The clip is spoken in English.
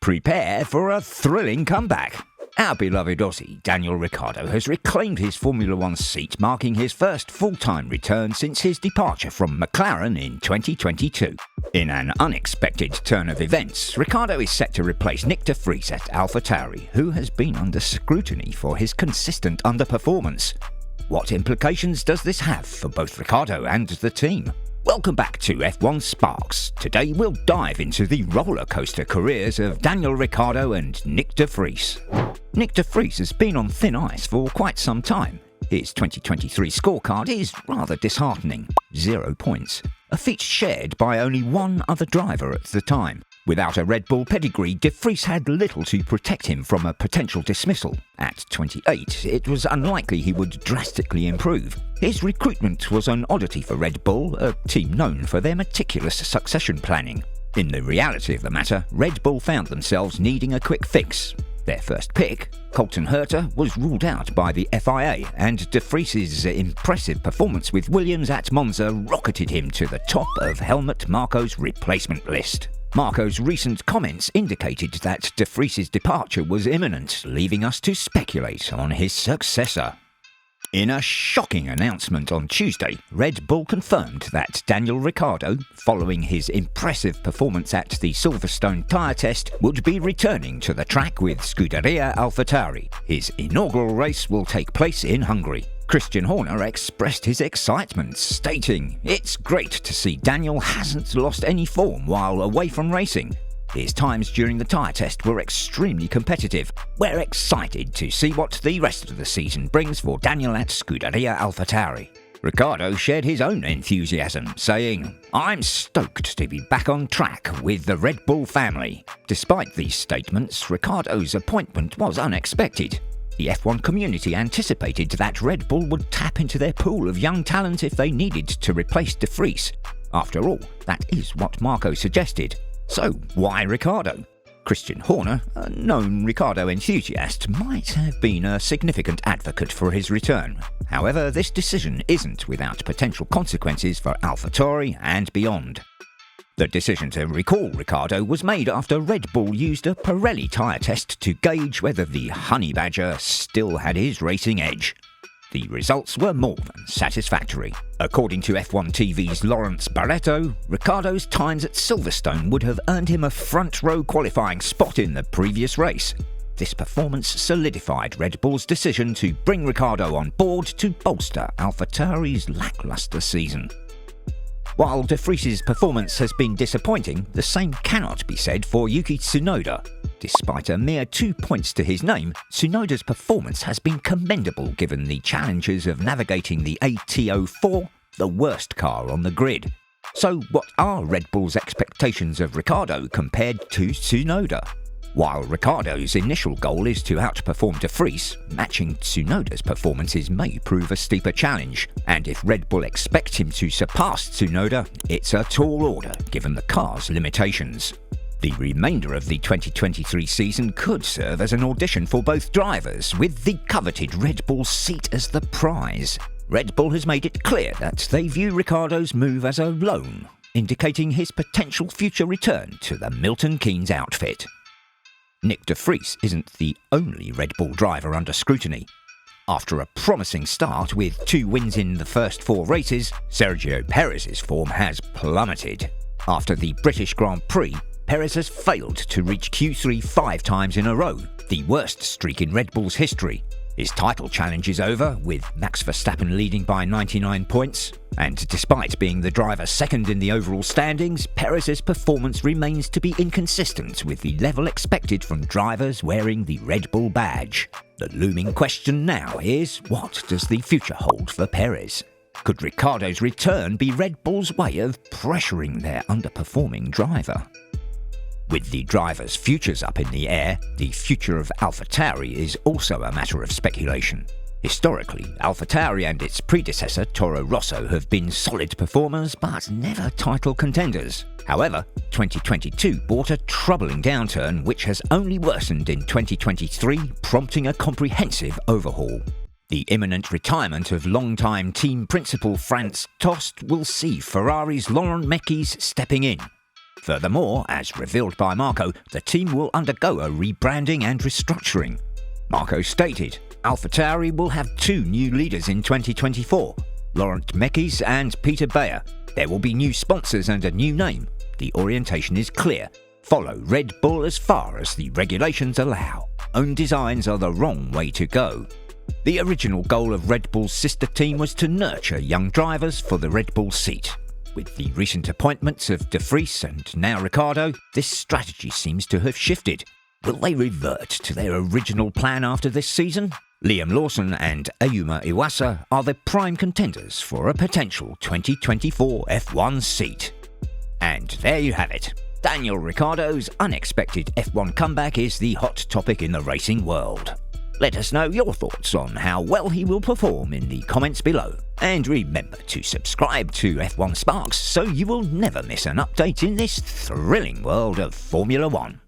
Prepare for a thrilling comeback. Our beloved Aussie, Daniel Ricciardo, has reclaimed his Formula One seat, marking his first full-time return since his departure from McLaren in 2022. In an unexpected turn of events, Ricciardo is set to replace Nyck de Vries at AlphaTauri, who has been under scrutiny for his consistent underperformance. What implications does this have for both Ricciardo and the team? Welcome back to F1 Sparks. Today we'll dive into the rollercoaster careers of Daniel Ricciardo and Nyck de Vries. Nyck de Vries has been on thin ice for quite some time. His 2023 scorecard is rather disheartening, 0 points, a feat shared by only one other driver at the time. Without a Red Bull pedigree, de Vries had little to protect him from a potential dismissal. At 28, it was unlikely he would drastically improve. His recruitment was an oddity for Red Bull, a team known for their meticulous succession planning. In the reality of the matter, Red Bull found themselves needing a quick fix. Their first pick, Colton Herta, was ruled out by the FIA, and de Vries' impressive performance with Williams at Monza rocketed him to the top of Helmut Marko's replacement list. Marko's recent comments indicated that de Vries' departure was imminent, leaving us to speculate on his successor. In a shocking announcement on Tuesday, Red Bull confirmed that Daniel Ricciardo, following his impressive performance at the Silverstone tyre test, would be returning to the track with Scuderia AlphaTauri. His inaugural race will take place in Hungary. Christian Horner expressed his excitement, stating, "It's great to see Daniel hasn't lost any form while away from racing. His times during the tyre test were extremely competitive. We're excited to see what the rest of the season brings for Daniel at Scuderia AlphaTauri." Ricciardo shared his own enthusiasm, saying, "I'm stoked to be back on track with the Red Bull family." Despite these statements, Ricciardo's appointment was unexpected. The F1 community anticipated that Red Bull would tap into their pool of young talent if they needed to replace de Vries. After all, that is what Marko suggested. So, why Ricciardo? Christian Horner, a known Ricciardo enthusiast, might have been a significant advocate for his return. However, this decision isn't without potential consequences for AlphaTauri and beyond. The decision to recall Ricciardo was made after Red Bull used a Pirelli tyre test to gauge whether the Honey Badger still had his racing edge. The results were more than satisfactory. According to F1 TV's Lawrence Barretto, Ricciardo's times at Silverstone would have earned him a front-row qualifying spot in the previous race. This performance solidified Red Bull's decision to bring Ricciardo on board to bolster AlphaTauri's lacklustre season. While de Vries' performance has been disappointing, the same cannot be said for Yuki Tsunoda. Despite a mere 2 points to his name, Tsunoda's performance has been commendable given the challenges of navigating the AT04, the worst car on the grid. So what are Red Bull's expectations of Ricciardo compared to Tsunoda? While Ricciardo's initial goal is to outperform de Vries, matching Tsunoda's performances may prove a steeper challenge, and if Red Bull expect him to surpass Tsunoda, it's a tall order given the car's limitations. The remainder of the 2023 season could serve as an audition for both drivers, with the coveted Red Bull seat as the prize. Red Bull has made it clear that they view Ricciardo's move as a loan, indicating his potential future return to the Milton Keynes outfit. Nyck de Vries isn't the only Red Bull driver under scrutiny. After a promising start with 2 wins in the first 4 races, Sergio Perez's form has plummeted. After the British Grand Prix, Perez has failed to reach Q3 5 times in a row, the worst streak in Red Bull's history. His title challenge is over, with Max Verstappen leading by 99 points, and despite being the driver second in the overall standings, Perez's performance remains to be inconsistent with the level expected from drivers wearing the Red Bull badge. The looming question now is, what does the future hold for Perez? Could Ricciardo's return be Red Bull's way of pressuring their underperforming driver? With the drivers' futures up in the air, the future of AlphaTauri is also a matter of speculation. Historically, AlphaTauri and its predecessor Toro Rosso have been solid performers but never title contenders. However, 2022 brought a troubling downturn which has only worsened in 2023, prompting a comprehensive overhaul. The imminent retirement of longtime team principal Franz Tost will see Ferrari's Laurent Mekies stepping in. Furthermore, as revealed by Marco, the team will undergo a rebranding and restructuring. Marco stated, AlphaTauri will have 2 new leaders in 2024, Laurent Mekies and Peter Bayer. There will be new sponsors and a new name. The orientation is clear. Follow Red Bull as far as the regulations allow. Own designs are the wrong way to go. The original goal of Red Bull's sister team was to nurture young drivers for the Red Bull seat. With the recent appointments of de Vries and now Ricciardo, this strategy seems to have shifted. Will they revert to their original plan after this season? Liam Lawson and Ayuma Iwasa are the prime contenders for a potential 2024 F1 seat. And there you have it. Daniel Ricciardo's unexpected F1 comeback is the hot topic in the racing world. Let us know your thoughts on how well he will perform in the comments below. And remember to subscribe to F1 Sparks so you will never miss an update in this thrilling world of Formula One.